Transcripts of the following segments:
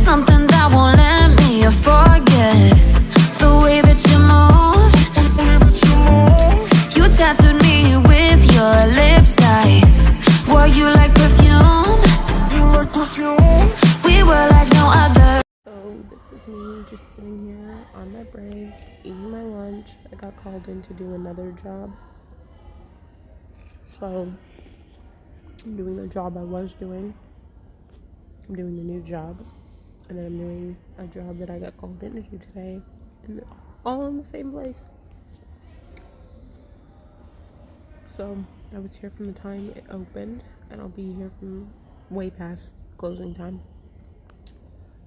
something that won't let me forget the way that you move. You tattooed me with your lips. I wore you like perfume. We were like no other. So this is me just sitting here on my break, eating my lunch. I got called in to do another job. So I'm doing the job I was doing. I'm doing the new job. And then I'm doing a job that I got called in to do today. And all in the same place. So I was here from the time it opened. And I'll be here from way past closing time.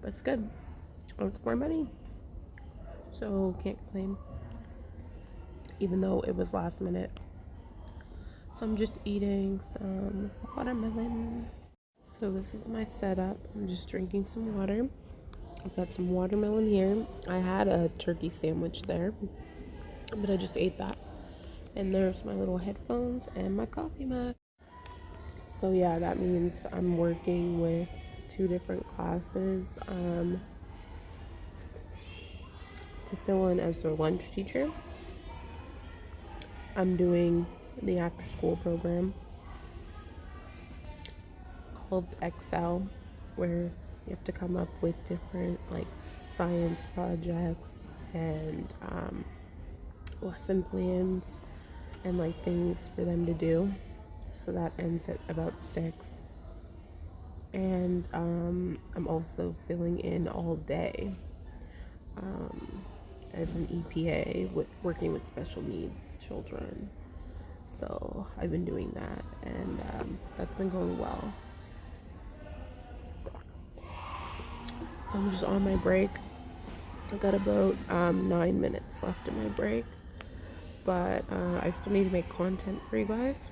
But it's good. It's more money. So can't complain. Even though it was last minute. So I'm just eating some watermelon. So this is my setup. I'm just drinking some water. I've got some watermelon here. I had a turkey sandwich there, but I just ate that. And there's my little headphones and my coffee mug. So yeah, that means I'm working with 2 different classes to fill in as their lunch teacher. I'm doing the after school program called Excel, where you have to come up with different like science projects and lesson plans and like things for them to do. So that ends at about 6. And I'm also filling in all day as an EPA working with special needs children. So I've been doing that, and that's been going well. So I'm just on my break. I've got about 9 minutes left in my break, but I still need to make content for you guys.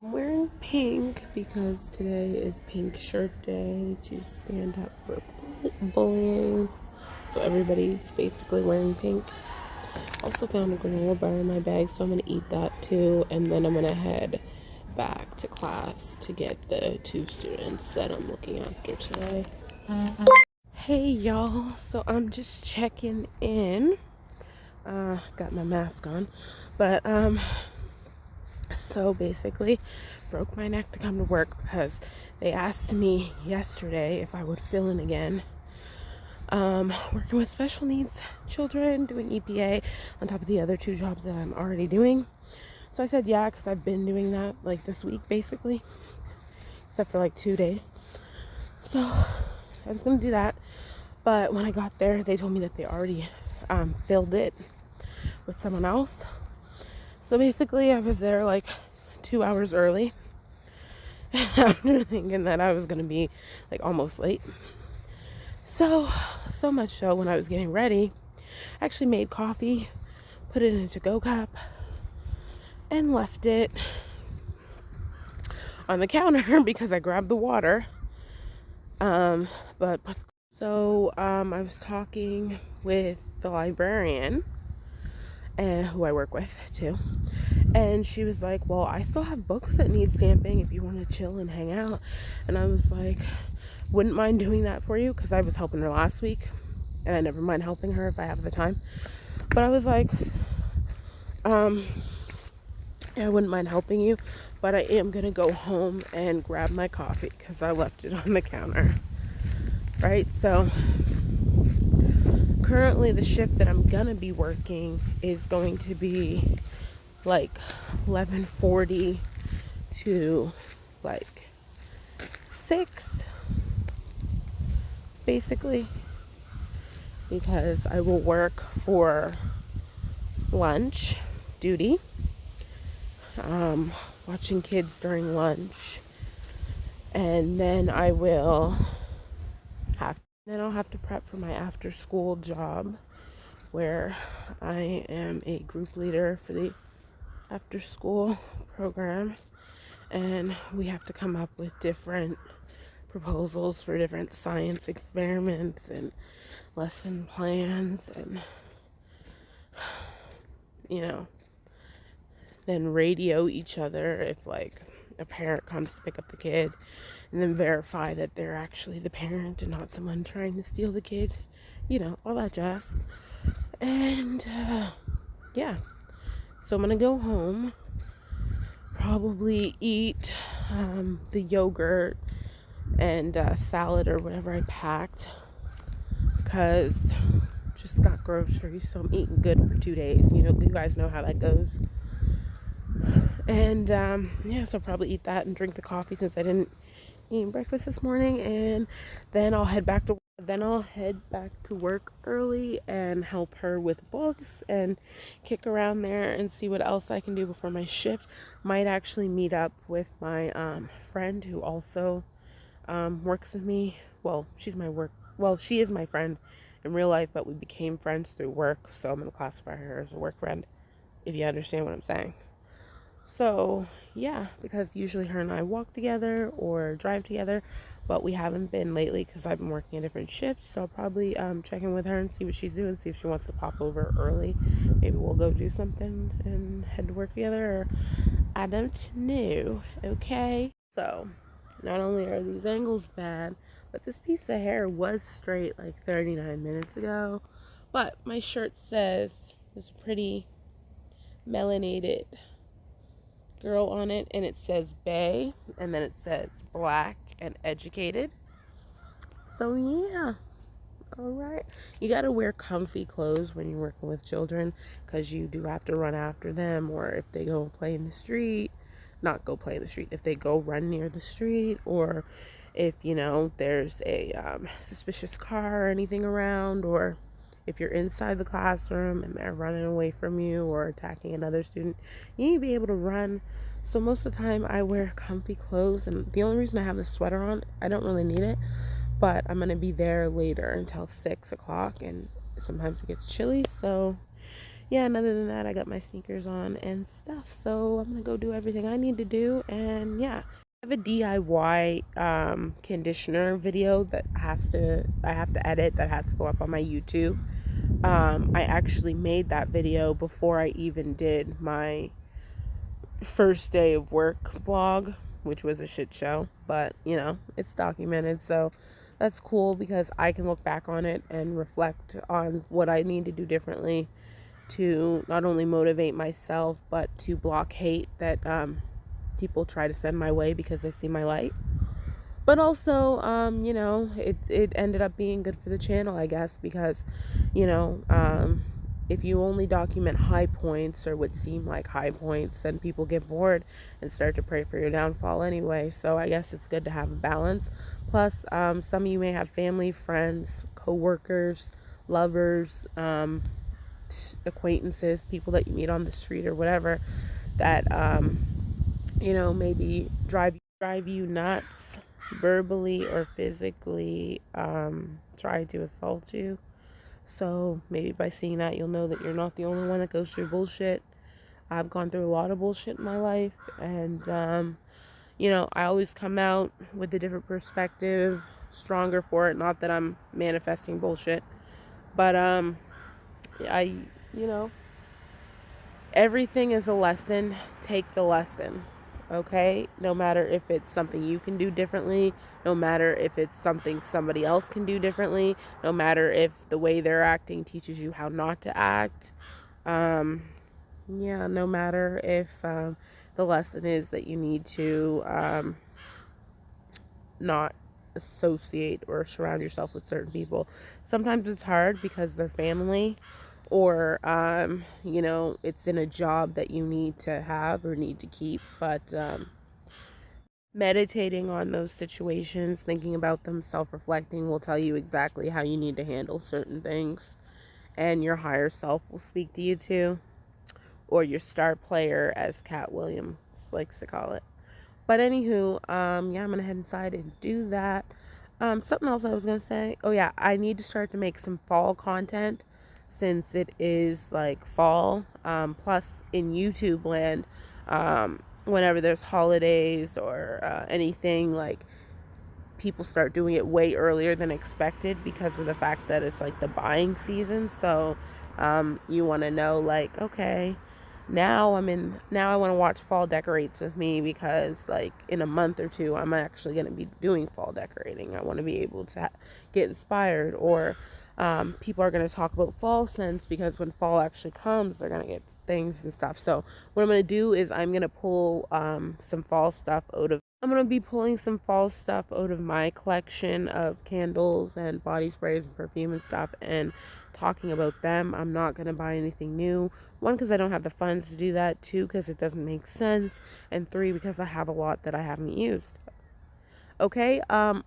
I'm wearing pink because today is Pink Shirt Day to stand up for bullying. So everybody's basically wearing pink. Also found a granola bar in my bag, so I'm going to eat that too. And then I'm going to head back to class to get the 2 students that I'm looking after today. Hey y'all, so I'm just checking in. Got my mask on. But so basically broke my neck to come to work because they asked me yesterday if I would fill in again. Working with special needs children, doing EPA on top of the other 2 jobs that I'm already doing. So I said yeah, because I've been doing that like this week basically, except for like 2 days. So I was gonna do that, but when I got there they told me that they already filled it with someone else. So basically I was there like 2 hours early after thinking that I was gonna be like almost late. So much so when I was getting ready, I actually made coffee, put it in a to-go cup, and left it on the counter because I grabbed the water. I was talking with the librarian, who I work with too, and she was like, well, I still have books that need stamping if you want to chill and hang out. And I was like, wouldn't mind doing that for you, because I was helping her last week and I never mind helping her if I have the time. But I was like, yeah, I wouldn't mind helping you, but I am gonna go home and grab my coffee because I left it on the counter. Right, so currently the shift that I'm gonna be working is going to be like 11:40 to like 6 basically, because I will work for lunch duty, watching kids during lunch, and then I'll have to prep for my after school job, where I am a group leader for the after school program, and we have to come up with different proposals for different science experiments and lesson plans, and then radio each other if like a parent comes to pick up the kid and then verify that they're actually the parent and not someone trying to steal the kid, all that jazz. And yeah, so I'm gonna go home, probably eat the yogurt and salad or whatever I packed, because just got groceries, so I'm eating good for 2 days. You guys know how that goes. And yeah, so I'll probably eat that and drink the coffee since I didn't eat breakfast this morning, and then I'll head back to work early and help her with books and kick around there and see what else I can do before my shift. Might actually meet up with my friend who also works with me. Well, she is my friend in real life, but we became friends through work, so I'm gonna classify her as a work friend, if you understand what I'm saying. So yeah, because usually her and I walk together or drive together, but we haven't been lately because I've been working a different shift. So I'll probably check in with her and see what she's doing, see if she wants to pop over early. Maybe we'll go do something and head to work together, or I don't know. Okay, so not only are these angles bad, but this piece of hair was straight like 39 minutes ago. But my shirt says this pretty melanated girl on it, and it says Bay, and then it says black and educated. So yeah, all right. You got to wear comfy clothes when you're working with children, because you do have to run after them, or if they go play in the street, not go play in the street, if they go run near the street, or if there's a suspicious car or anything around, or if you're inside the classroom and they're running away from you or attacking another student, you need to be able to run. So most of the time I wear comfy clothes, and the only reason I have the sweater on, I don't really need it, but I'm gonna be there later until 6 o'clock, and sometimes it gets chilly. So yeah, and other than that, I got my sneakers on and stuff, so I'm gonna go do everything I need to do. And yeah, I have a DIY conditioner video that I have to edit, that has to go up on my YouTube. I actually made that video before I even did my first day of work vlog, which was a shit show, but it's documented, so that's cool because I can look back on it and reflect on what I need to do differently to not only motivate myself, but to block hate that people try to send my way because they see my light. But also, it ended up being good for the channel, I guess, because, if you only document high points or what seem like high points, then people get bored and start to pray for your downfall anyway. So I guess it's good to have a balance. Plus, some of you may have family, friends, co-workers, lovers, acquaintances, people that you meet on the street or whatever, that, maybe drive you nuts, verbally or physically, try to assault you. So maybe by seeing that, you'll know that you're not the only one that goes through bullshit. I've gone through a lot of bullshit in my life, and I always come out with a different perspective, stronger for it. Not that I'm manifesting bullshit, but everything is a lesson. Take the lesson. Okay, no matter if it's something you can do differently, no matter if it's something somebody else can do differently, no matter if the way they're acting teaches you how not to act, no matter if the lesson is that you need to not associate or surround yourself with certain people. Sometimes it's hard because they're family, or it's in a job that you need to have or need to keep, but meditating on those situations, thinking about them, self-reflecting will tell you exactly how you need to handle certain things, and your higher self will speak to you too, or your star player, as Cat Williams likes to call it. But anywho, I'm gonna head inside and do that. Something else I was gonna say, oh yeah, I need to start to make some fall content, since it is like fall. Plus in YouTube land, whenever there's holidays or anything, like, people start doing it way earlier than expected because of the fact that it's like the buying season. So you want to know, like, okay, now I want to watch fall decorates with me, because like in a month or two I'm actually going to be doing fall decorating. I want to be able to get inspired, or people are going to talk about fall scents, because when fall actually comes they're going to get things and stuff. So what I'm going to do is I'm going to pull some fall stuff out of I'm going to be pulling some fall stuff out of my collection of candles and body sprays and perfume and stuff, and talking about them. I'm not going to buy anything new. One, because I don't have the funds to do that. Two, because it doesn't make sense. And three, because I have a lot that I haven't used. Okay,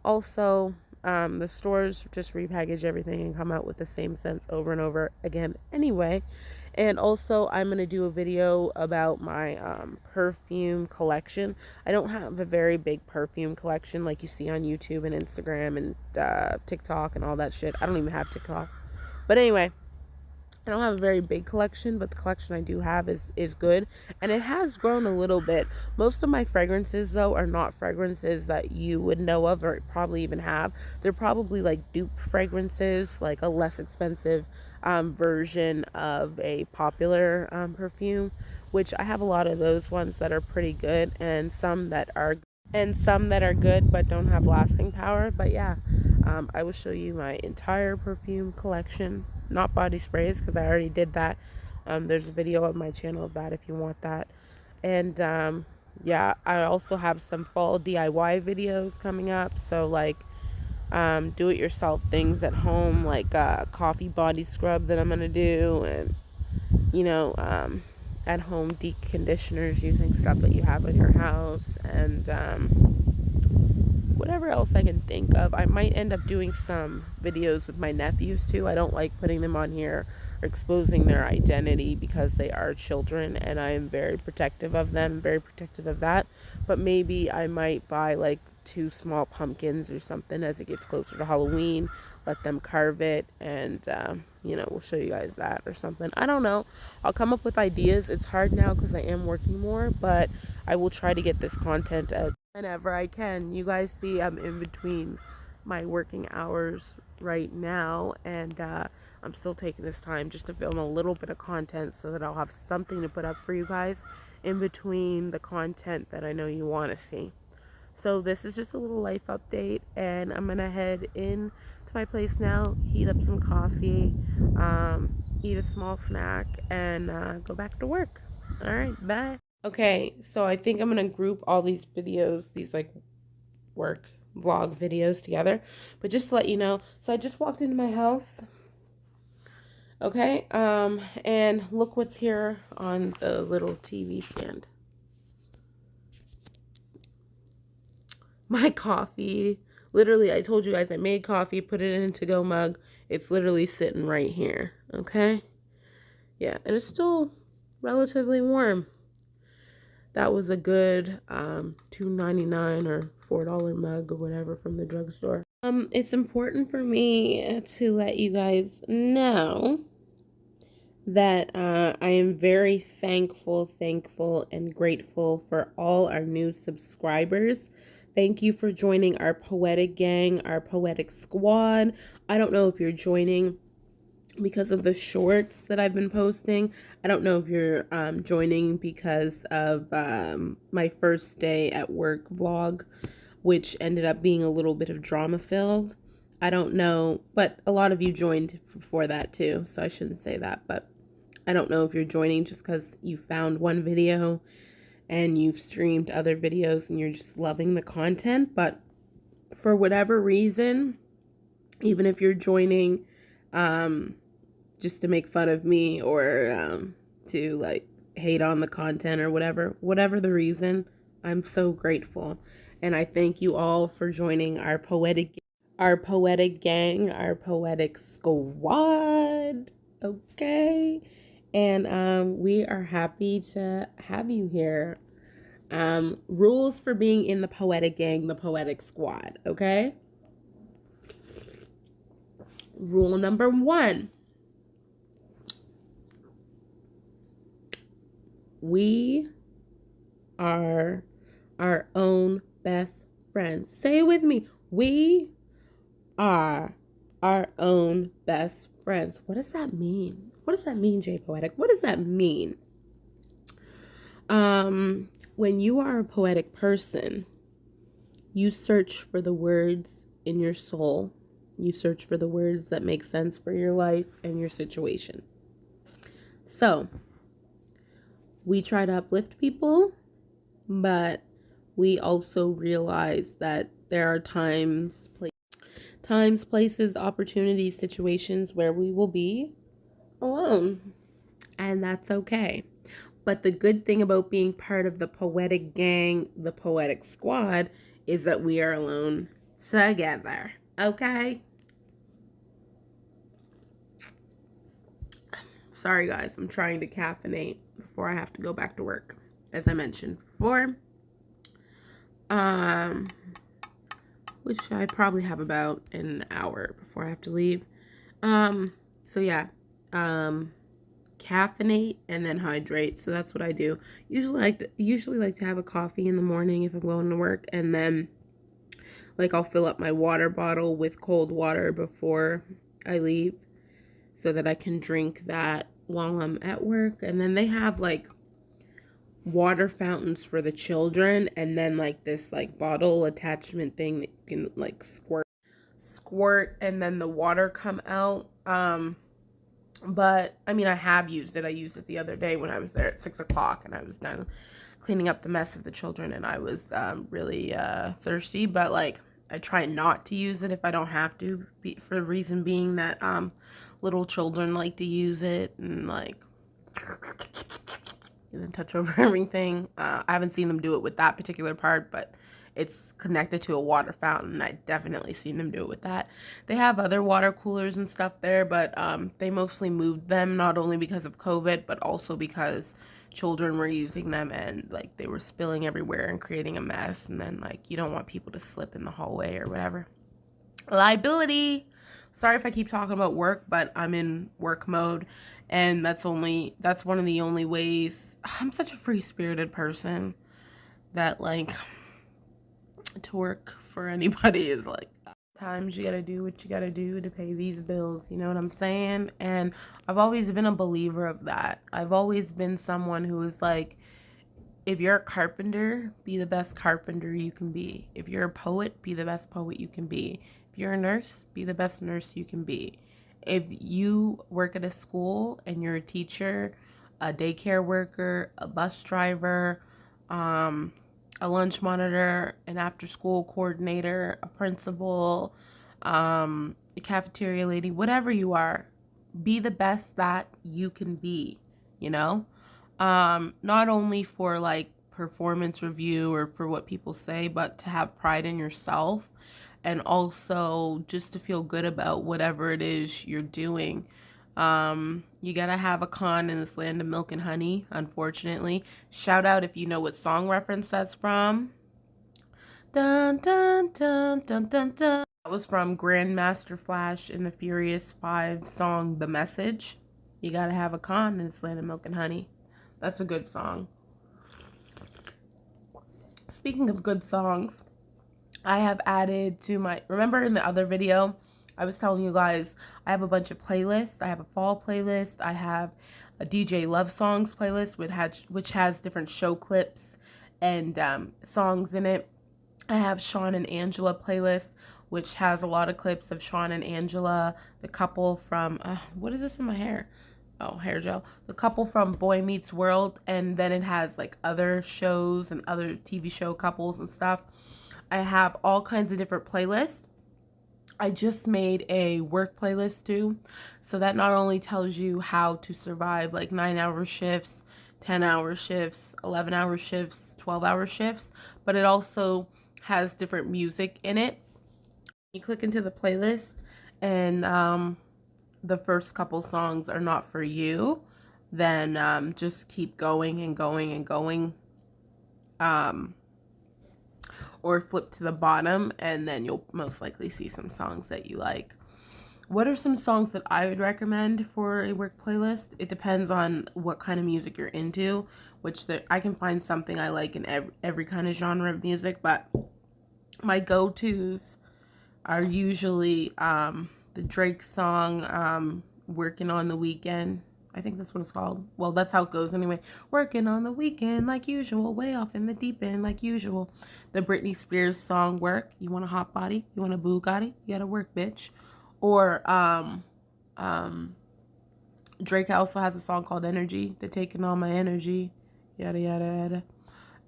also, the stores just repackage everything and come out with the same scents over and over again anyway. And also, I'm going to do a video about my perfume collection. I don't have a very big perfume collection like you see on YouTube and Instagram and TikTok and all that shit. I don't even have TikTok. But anyway, I don't have a very big collection, but the collection I do have is good, and it has grown a little bit. Most of my fragrances, though, are not fragrances that you would know of or probably even have. They're probably like dupe fragrances, like a less expensive version of a popular perfume, which I have a lot of those ones that are pretty good, and some that are good but don't have lasting power. But yeah, I will show you my entire perfume collection, not body sprays, because I already did that. There's a video on my channel of that if you want that. And yeah, I also have some fall DIY videos coming up, so like do it yourself things at home, like coffee body scrub that I'm gonna do, and you know, at home deep conditioners using stuff that you have in your house, and whatever else I can think of. I might end up doing some videos with my nephews too. I don't like putting them on here or exposing their identity, because they are children and I am very protective of them, very protective of that. But maybe I might buy like 2 small pumpkins or something as it gets closer to Halloween, let them carve it, and you know, we'll show you guys that or something. I don't know. I'll come up with ideas. It's hard now because I am working more, but I will try to get this content out whenever I can. You guys see I'm in between my working hours right now, and I'm still taking this time just to film a little bit of content so that I'll have something to put up for you guys in between the content that I know you want to see. So this is just a little life update, and I'm gonna head in to my place now, heat up some coffee, eat a small snack, and go back to work. All right, bye. Okay, so I think I'm gonna group all these videos, these like work vlog videos together. But just to let you know, so I just walked into my house. Okay, and look what's here on the little TV stand. My coffee. Literally, I told you guys I made coffee, put it in a to-go mug. It's literally sitting right here, okay? Yeah, and it's still relatively warm. That was a good $2.99 or $4 mug or whatever from the drugstore. It's important for me to let you guys know that I am very thankful and grateful for all our new subscribers. Thank you for joining our poetic gang, our poetic squad. I don't know if you're joining because of the shorts that I've been posting. I don't know if you're joining because of my first day at work vlog, which ended up being a little bit of drama filled. I don't know, but a lot of you joined for that too, so I shouldn't say that. But I don't know if you're joining just because you found one video and you've streamed other videos and you're just loving the content. But for whatever reason, even if you're joining just to make fun of me or to like hate on the content or whatever the reason, I'm so grateful. And I thank you all for joining our poetic gang, our poetic squad. Okay. And we are happy to have you here. Rules for being in the poetic gang, the poetic squad, okay? Rule number 1. We are our own best friends. Say it with me. We are our own best friends. What does that mean? What does that mean, Jay Poetic? What does that mean? When you are a poetic person, you search for the words in your soul. You search for the words that make sense for your life and your situation. So, we try to uplift people, but we also realize that there are times, places, opportunities, situations where we will be alone, and that's okay. But the good thing about being part of the poetic gang, the poetic squad, is that we are alone together. Okay? Sorry, guys. I'm trying to caffeinate before I have to go back to work, as I mentioned before. Which I probably have about an hour before I have to leave. So yeah. Caffeinate and then hydrate. So that's what I do. Usually like to have a coffee in the morning if I'm going to work, and then like I'll fill up my water bottle with cold water before I leave so that I can drink that while I'm at work. And then they have like water fountains for the children, and then like this like bottle attachment thing that you can like squirt and then the water come out. But I mean, I have used it. I used it the other day when I was there at 6 o'clock and I was done cleaning up the mess of the children, and I was really thirsty. But like, I try not to use it if I don't have to, for the reason being that little children like to use it and like and then touch over everything. I haven't seen them do it with that particular part, but it's connected to a water fountain, and I definitely seen them do it with that. They have other water coolers and stuff there, but they mostly moved them, not only because of COVID, but also because children were using them and like they were spilling everywhere and creating a mess, and then like you don't want people to slip in the hallway or whatever. Liability. Sorry if I keep talking about work, but I'm in work mode, and that's one of the only ways. I'm such a free-spirited person that like to work for anybody is like, times you gotta do what you gotta do to pay these bills, you know what I'm saying? And I've always been a believer of that. I've always been someone who is like, if you're a carpenter, be the best carpenter you can be. If you're a poet, be the best poet you can be. If you're a nurse, be the best nurse you can be. If you work at a school and you're a teacher, a daycare worker, a bus driver, a lunch monitor, an after-school coordinator, a principal, a cafeteria lady, whatever you are, be the best that you can be, you know? Not only for like performance review or for what people say, but to have pride in yourself, and also just to feel good about whatever it is you're doing. You gotta have a con in this land of milk and honey, unfortunately. Shout out if you know what song reference that's from. Dun dun dun dun dun dun. That was from Grandmaster Flash in the Furious 5 song The Message. You gotta have a con in this land of milk and honey. That's a good song. Speaking of good songs, I have added to my, remember in the other video, I was telling you guys, I have a bunch of playlists. I have a fall playlist. I have a DJ Love Songs playlist, which has different show clips and songs in it. I have Sean and Angela playlist, which has a lot of clips of Sean and Angela, the couple from, what is this in my hair? Oh, hair gel. The couple from Boy Meets World, and then it has like other shows and other TV show couples and stuff. I have all kinds of different playlists. I just made a work playlist too. So that not only tells you how to survive like 9-hour shifts, 10-hour shifts, 11-hour shifts, 12-hour shifts, but it also has different music in it. You click into the playlist and the first couple songs are not for you, then just keep going and going and going. Or flip to the bottom, and then you'll most likely see some songs that you like. What are some songs that I would recommend for a work playlist? It depends on what kind of music you're into, which I can find something I like in every kind of genre of music, but my go-tos are usually the Drake song, Working on the Weekend. I think this one's called. Well, that's how it goes anyway. Working on the weekend like usual, way off in the deep end like usual. The Britney Spears song Work. You want a hot body? You want a Bugatti? You gotta work, bitch. Or Drake also has a song called Energy. They're taking all my energy. Yada yada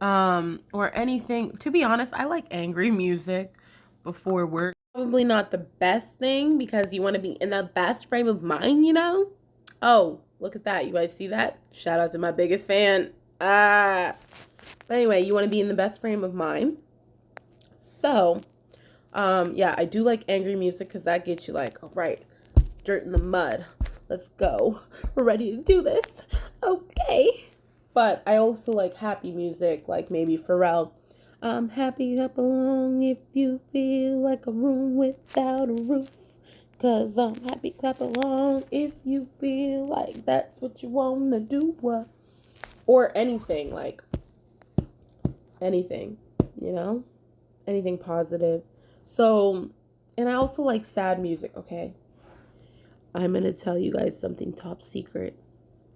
yada. Or anything. To be honest, I like angry music before work. Probably not the best thing because you want to be in the best frame of mind, you know? Oh, look at that. You guys see that? Shout out to my biggest fan. But anyway, you want to be in the best frame of mind. So, yeah, I do like angry music because that gets you like, all right, dirt in the mud. Let's go. We're ready to do this. Okay. But I also like happy music, like maybe Pharrell. I'm happy up along if you feel like a room without a roof. 'Cause I'm happy, clap along if you feel like that's what you want to do. Or anything, like anything, you know? Anything positive. So, and I also like sad music, okay? I'm going to tell you guys something top secret.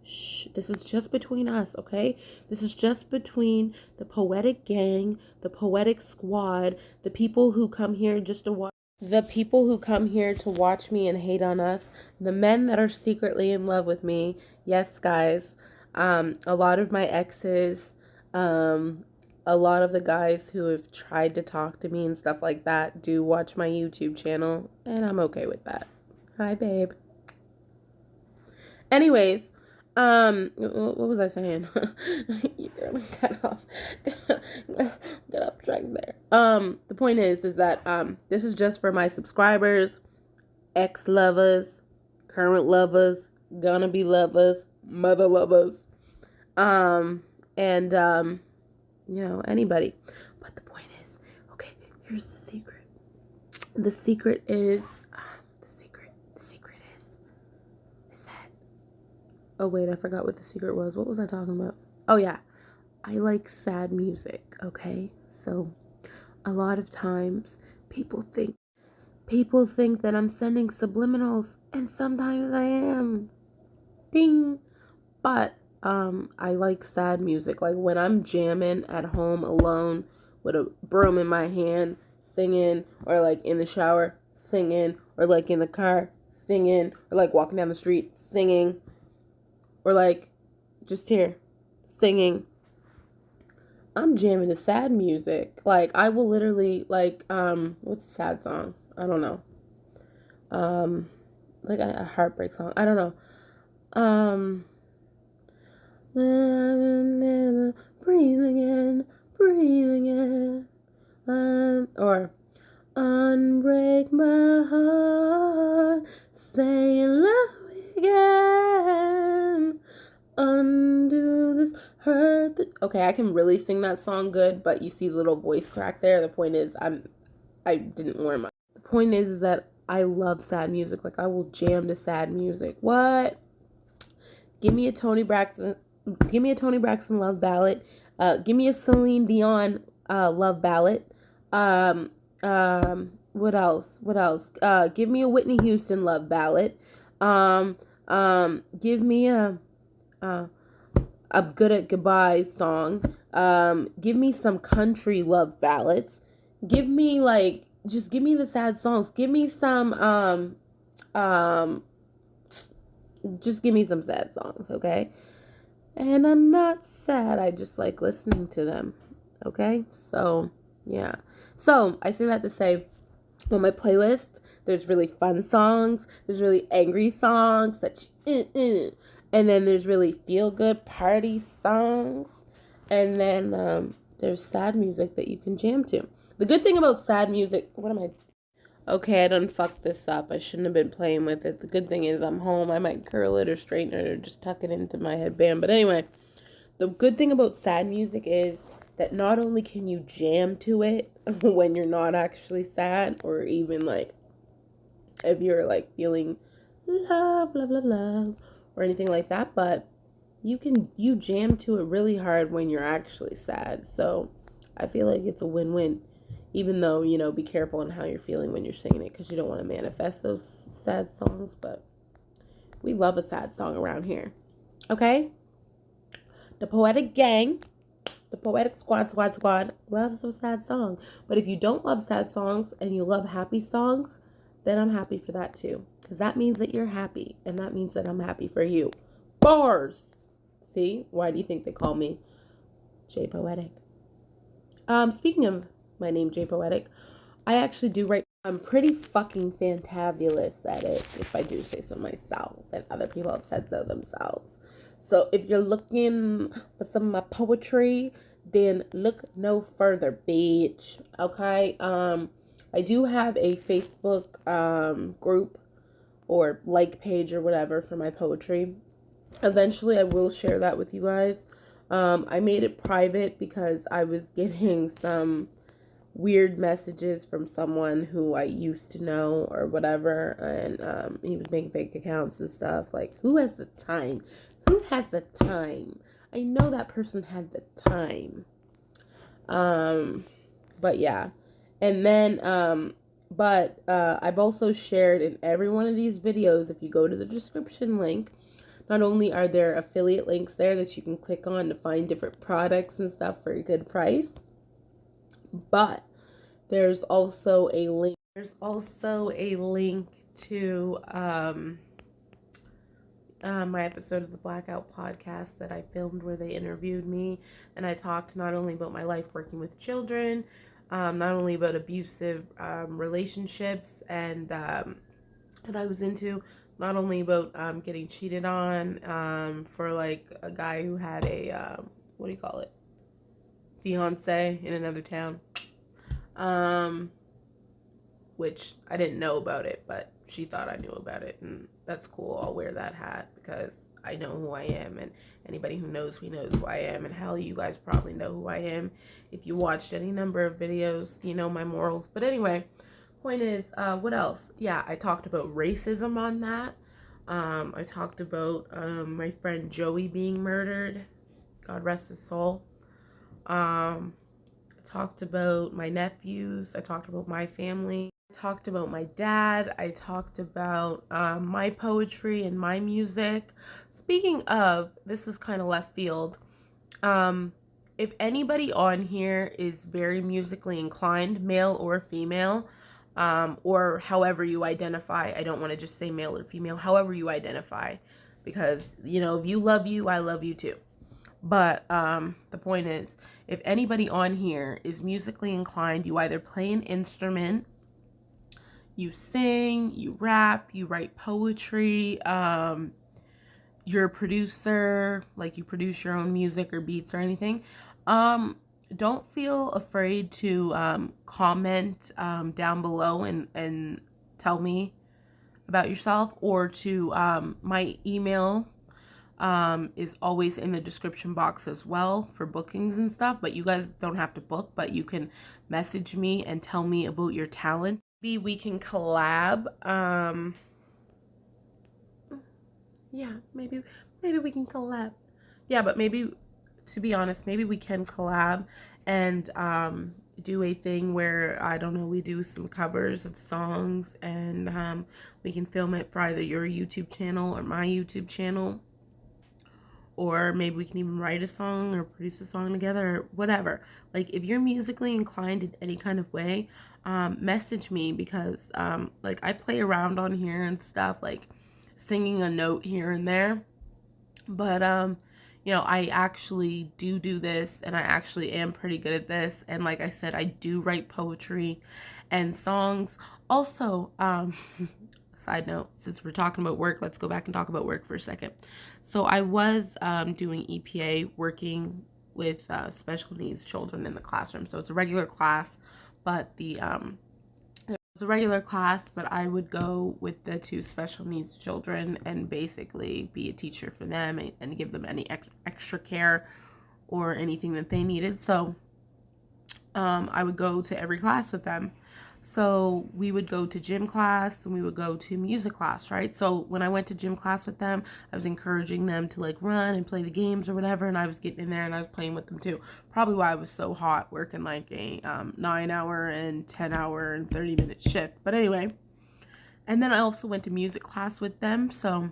Shh, this is just between us, okay? This is just between the poetic gang, the poetic squad, the people who come here just to watch. The people who come here to watch me and hate on us, the men that are secretly in love with me. Yes, guys. A lot of my exes, a lot of the guys who have tried to talk to me and stuff like that do watch my YouTube channel, and I'm okay with that. Hi, babe. Anyways, what was I saying? You girl got off, got off track there. The point is that this is just for my subscribers, ex-lovers, current lovers, gonna be lovers, mother lovers, and you know, anybody. But the point is, okay, here's the secret. The secret is. Oh, wait, I forgot what the secret was. What was I talking about? Oh, yeah. I like sad music, okay? So, a lot of times, people think that I'm sending subliminals, and sometimes I am. Ding! But, I like sad music. Like, when I'm jamming at home alone with a broom in my hand, singing, or, like, in the shower, singing, or, like, in the car, singing, or, like, walking down the street, singing, or like just here singing, I'm jamming to sad music. Like I will literally like what's a sad song? I don't know. Like a heartbreak song. I don't know. Breathe again, or unbreak my heart, say love again. Undo this hurt. Okay, I can really sing that song good, but you see the little voice crack there. The point is, I didn't warm up. The point is that I love sad music. Like I will jam to sad music. What? Give me a Toni Braxton love ballad. Give me a Celine Dion love ballad. What else? Give me a Whitney Houston love ballad. Give me a I'm Good at Goodbye song. Give me some country love ballads. Give me just give me the sad songs. Give me some just give me some sad songs, okay? And I'm not sad. I just like listening to them, okay? So yeah. So I say that to say, on my playlist, there's really fun songs. There's really angry songs that and then there's really feel-good party songs. And then there's sad music that you can jam to. The good thing about sad music... Okay, I done fucked this up. I shouldn't have been playing with it. The good thing is I'm home. I might curl it or straighten it or just tuck it into my headband. But anyway, the good thing about sad music is that not only can you jam to it when you're not actually sad, or even like if you're like feeling love, or anything like that, but you jam to it really hard when you're actually sad. So I feel like it's a win-win, even though, you know, be careful on how you're feeling when you're singing it, because you don't want to manifest those sad songs. But We love a sad song around here. Okay? The Poetic Gang, the Poetic Squad loves a sad song. But if you don't love sad songs and you love happy songs, then I'm happy for that too. Because that means that you're happy. And that means that I'm happy for you. Bars! See? Why do you think they call me J Poetic? Speaking of my name, J Poetic, I actually do write. I'm pretty fucking fantabulous at it, if I do say so myself, and other people have said so themselves. So if you're looking for some of my poetry, then look no further, bitch. Okay. I do have a Facebook group or like page or whatever for my poetry. Eventually, I will share that with you guys. I made it private because I was getting some weird messages from someone who I used to know or whatever, and he was making fake accounts and stuff. Like, who has the time? Who has the time? I know that person had the time. But yeah. And then, I've also shared in every one of these videos, if you go to the description link, not only are there affiliate links there that you can click on to find different products and stuff for a good price, but there's also a link. There's also a link to my episode of the Blackout podcast that I filmed where they interviewed me, and I talked not only about my life working with children, not only about abusive relationships and that I was into, not only about getting cheated on for like a guy who had a what do you call it, fiance in another town, which I didn't know about it, but she thought I knew about it, and that's cool. I'll wear that hat because I know who I am, and anybody who knows me knows who I am, and hell, you guys probably know who I am. If you watched any number of videos, you know my morals. But anyway, point is, what else? Yeah, I talked about racism on that. I talked about my friend Joey being murdered. God rest his soul. I talked about my nephews. I talked about my family. I talked about my dad. I talked about my poetry and my music. Speaking of, this is kind of left field. If anybody on here is very musically inclined, male or female, or however you identify, I don't want to just say male or female, however you identify, because, you know, if you love you, I love you too. But the point is, if anybody on here is musically inclined, you either play an instrument, you sing, you rap, you write poetry, you're a producer, like you produce your own music or beats or anything, don't feel afraid to comment down below and tell me about yourself, or to my email is always in the description box as well for bookings and stuff. But you guys don't have to book, but you can message me and tell me about your talent. Maybe we can collab. Yeah, maybe we can collab. Yeah, but maybe, to be honest, maybe we can collab and do a thing where, I don't know, we do some covers of songs, and we can film it for either your YouTube channel or my YouTube channel. Or maybe we can even write a song or produce a song together, or whatever. Like, if you're musically inclined in any kind of way, message me, because like, I play around on here and stuff, like singing a note here and there. But you know, I actually do this, and I actually am pretty good at this. And like I said, I do write poetry and songs. Also, side note, since we're talking about work, let's go back and talk about work for a second. So I was doing EPA, working with special needs children in the classroom. So it's a regular class, but it's a regular class, but I would go with the 2 special needs children and basically be a teacher for them, and give them any extra care or anything that they needed. So I would go to every class with them. So we would go to gym class, and we would go to music class, right? So when I went to gym class with them, I was encouraging them to like run and play the games or whatever, and I was getting in there and I was playing with them too. Probably why I was so hot, working like a 9-hour and 10-hour and 30-minute shift. But anyway, and then I also went to music class with them. So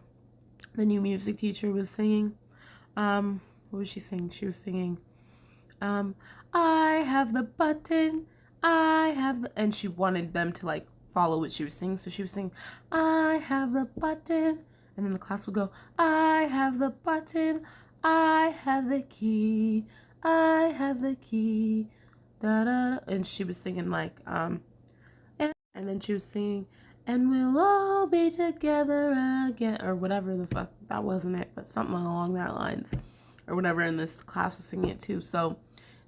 the new music teacher was singing. What was she singing? She was singing, I have the button, I have the, and she wanted them to like follow what she was singing. So she was saying, I have the button, and then the class would go, I have the button, I have the key, I have the key, da da da. And she was singing like, and then she was singing, and we'll all be together again, or whatever the fuck. That wasn't it, but something along that lines, or whatever. And this class was singing it too. So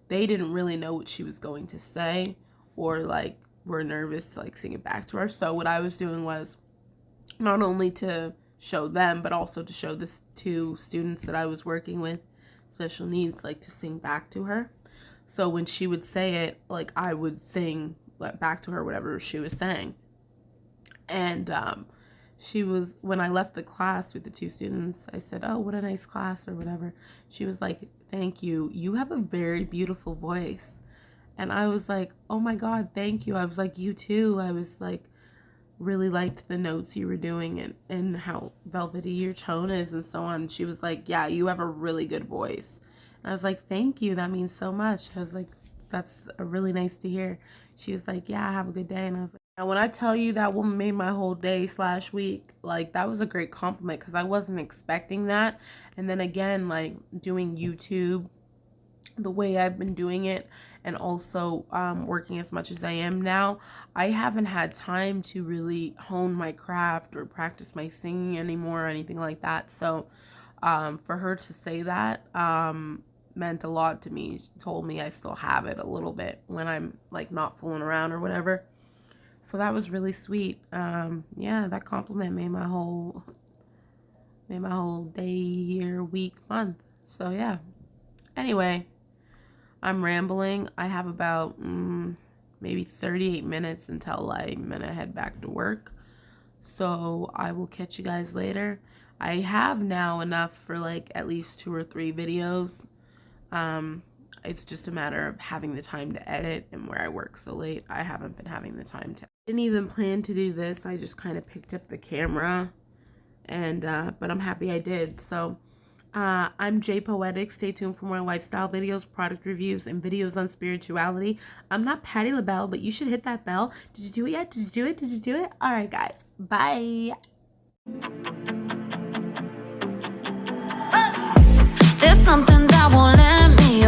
they didn't really know what she was going to say, or like were nervous to like sing it back to her. So what I was doing was not only to show them, but also to show this two students that I was working with, special needs, like to sing back to her. So when she would say it, like I would sing back to her whatever she was saying. And she was, when I left the class with the two students, I said, oh, what a nice class, or whatever. She was like, thank you, you have a very beautiful voice. And I was like, oh my god, thank you. I was like, you too. I was like, really liked the notes you were doing, and how velvety your tone is and so on. She was like, yeah, you have a really good voice. And I was like, thank you, that means so much. I was like, that's really nice to hear. She was like, yeah, have a good day. And I was like, and when I tell you that woman made my whole day / week, like that was a great compliment, because I wasn't expecting that. And then again, like doing YouTube the way I've been doing it, and also working as much as I am now, I haven't had time to really hone my craft or practice my singing anymore or anything like that. So for her to say that meant a lot to me. She told me I still have it a little bit when I'm like not fooling around or whatever. So that was really sweet. Yeah, that compliment made my whole day, year, week, month. So yeah. Anyway, I'm rambling. I have about maybe 38 minutes until I'm gonna head back to work. So I will catch you guys later. I have now enough for like at least 2 or 3 videos. It's just a matter of having the time to edit, and where I work so late, I haven't been having the time to. I didn't even plan to do this. I just kind of picked up the camera, and but I'm happy I did. So I'm Jay Poetic. Stay tuned for more lifestyle videos, product reviews, and videos on spirituality. I'm not Patti LaBelle, but you should hit that bell. Did you do it yet? Did you do it? Did you do it? All right, guys. Bye. There's something that won't let me